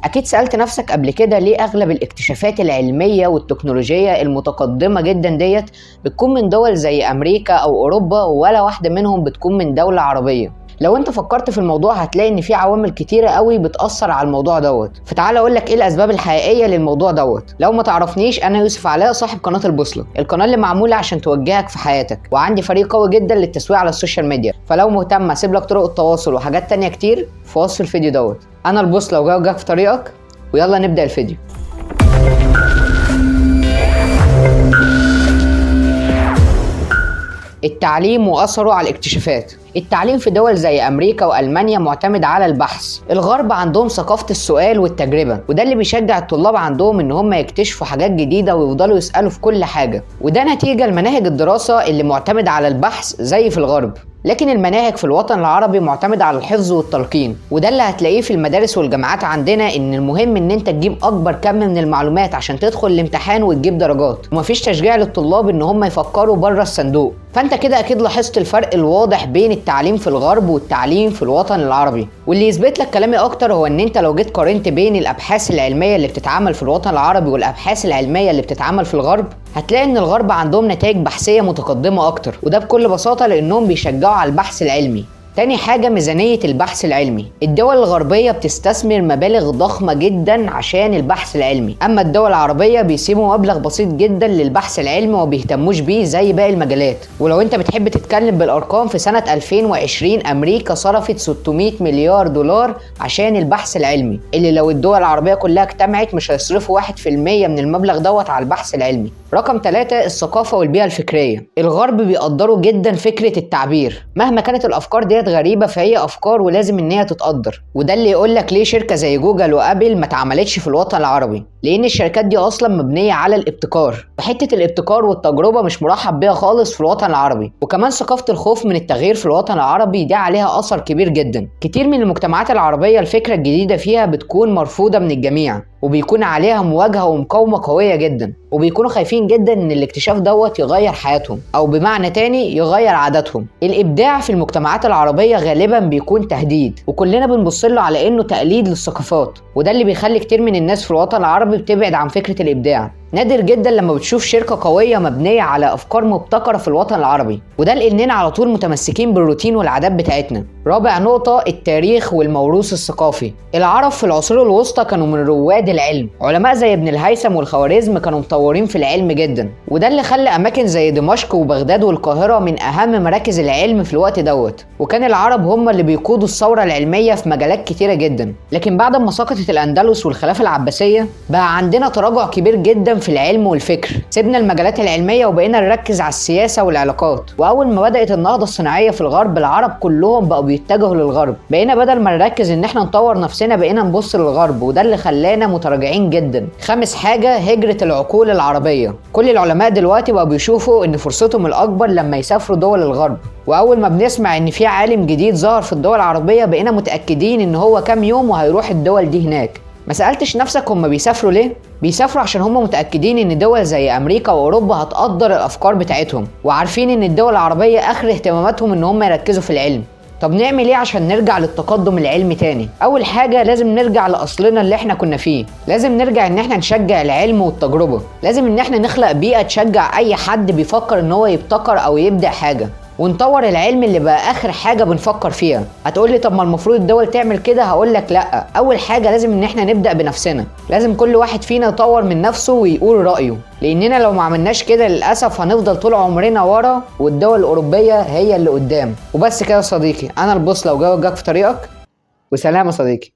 اكيد سألت نفسك قبل كده ليه اغلب الاكتشافات العلمية والتكنولوجية المتقدمة جدا ديت بتكون من دول زي امريكا او اوروبا، ولا واحدة منهم بتكون من دولة عربية؟ لو انت فكرت في الموضوع هتلاقي ان في عوامل كتيرة قوي بتأثر على الموضوع دوت. فتعال اقول لك ايه الاسباب الحقيقية للموضوع دوت. لو ما تعرفنيش، انا يوسف علاء، صاحب قناة البوصلة، القناة اللي معمولة عشان توجهك في حياتك، وعندي فريق قوي جدا للتسويق على السوشيال ميديا. فلو مهتم اسيب لك طرق التواصل وحاجات تانية كتير في وصف الفيديو دوت. انا البوصلة وجاوجك في طريقك، ويلا نبدأ الفيديو. التعليم وأثره على الاكتشافات. التعليم في دول زي أمريكا وألمانيا معتمد على البحث. الغرب عندهم ثقافة السؤال والتجربة، وده اللي بيشجع الطلاب عندهم إن هم يكتشفوا حاجات جديدة ويفضلوا يسألوا في كل حاجة، وده نتيجة لمناهج الدراسة اللي معتمد على البحث زي في الغرب. لكن المناهج في الوطن العربي معتمدة على الحفظ والتلقين، وده اللي هتلاقيه في المدارس والجامعات عندنا، ان المهم ان انت تجيب اكبر كم من المعلومات عشان تدخل الامتحان وتجيب درجات، ومفيش تشجيع للطلاب ان هم يفكروا بره الصندوق. فانت كده اكيد لاحظت الفرق الواضح بين التعليم في الغرب والتعليم في الوطن العربي. واللي يثبت لك كلامي اكتر هو ان انت لو جيت قارنت بين الابحاث العلمية اللي بتتعمل في الوطن العربي والابحاث العلمية اللي بتتعمل في الغرب، هتلاقي ان الغرب عندهم نتائج بحثية متقدمة اكتر، وده بكل بساطة لانهم بيشجعوا على البحث العلمي. تاني حاجة، ميزانية البحث العلمي. الدول الغربية بتستثمر مبالغ ضخمة جدا عشان البحث العلمي، أما الدول العربية بيسيبوا مبلغ بسيط جدا للبحث العلمي وما بيهتموش بيه زي باقي المجالات. ولو انت بتحب تتكلم بالأرقام، في سنة 2020 أمريكا صرفت 600 مليار دولار عشان البحث العلمي، اللي لو الدول العربية كلها اجتمعت مش هيصرفوا 1% من المبلغ دوت على البحث العلمي. رقم 3، الثقافة والبيئة الفكرية. الغرب بيقدروا جدا فكرة التعبير، مهما كانت الأفكار ديت غريبة فهي أفكار ولازم إن هي تتقدر. وده اللي يقولك ليه شركة زي جوجل وأبل ما اتعملتش في الوطن العربي، لأن الشركات دي أصلا مبنية على الابتكار، وحتة الابتكار والتجربة مش مرحب بيها خالص في الوطن العربي. وكمان ثقافة الخوف من التغيير في الوطن العربي دي عليها أثر كبير جدا. كتير من المجتمعات العربية الفكرة الجديدة فيها بتكون مرفوضة من الجميع، وبيكون عليها مواجهة ومقاومة قوية جدا، وبيكونوا خايفين جدا ان الاكتشاف دوت يغير حياتهم، او بمعنى تاني يغير عاداتهم. الابداع في المجتمعات العربية غالبا بيكون تهديد، وكلنا بنبص له على انه تقليد للثقافات، وده اللي بيخلي كتير من الناس في الوطن العربي بتبعد عن فكرة الابداع. نادر جدا لما بتشوف شركة قوية مبنية على أفكار مبتكرة في الوطن العربي، وده لأننا على طول متمسكين بالروتين والعادات بتاعتنا. رابع نقطة، التاريخ والموروث الثقافي. العرب في العصور الوسطى كانوا من رواد العلم، علماء زي ابن الهيثم والخوارزم كانوا مطورين في العلم جدا، وده اللي خلى أماكن زي دمشق وبغداد والقاهرة من أهم مراكز العلم في الوقت دوت. وكان العرب هم اللي بيقودوا الثورة العلمية في مجالات كتيرة جدا. لكن بعد ما سقطت الأندلس والخلافة العباسية بقى عندنا تراجع كبير جدا في العلم والفكر. سيبنا المجالات العلمية وبقينا نركز على السياسة والعلاقات. وأول ما بدأت النهضة الصناعية في الغرب، العرب كلهم بقوا بيتجهوا للغرب. بقينا بدل ما نركز إن احنا نطور نفسنا بقينا نبص للغرب، وده اللي خلانا متراجعين جدا. خامس حاجة، هجرة العقول العربية. كل العلماء دلوقتي بقوا بيشوفوا إن فرصتهم الأكبر لما يسافروا دول الغرب، وأول ما بنسمع إن في عالم جديد ظهر في الدول العربية بقينا متأكدين إن هو كام يوم وهيروح الدول دي هناك. ما سألتش نفسك هم بيسافروا ليه؟ بيسافروا عشان هم متأكدين ان دول زي امريكا واوروبا هتقدر الافكار بتاعتهم، وعارفين ان الدول العربية اخر اهتماماتهم ان هم يركزوا في العلم. طب نعمل ايه عشان نرجع للتقدم العلمي تاني؟ اول حاجة لازم نرجع لاصلنا اللي احنا كنا فيه. لازم نرجع ان احنا نشجع العلم والتجربة. لازم ان احنا نخلق بيئة تشجع اي حد بيفكر ان هو يبتكر او يبدع حاجة، ونطور العلم اللي بقى اخر حاجه بنفكر فيها. هتقولي طب ما المفروض الدول تعمل كده؟ هقولك لا. اول حاجه لازم ان احنا نبدا بنفسنا. لازم كل واحد فينا يطور من نفسه ويقول رايه، لاننا لو ما عملناش كده للاسف هنفضل طول عمرنا ورا، والدول الاوروبيه هي اللي قدام. وبس كده يا صديقي، انا البوصله وجاوبك في طريقك، وسلام يا صديقي.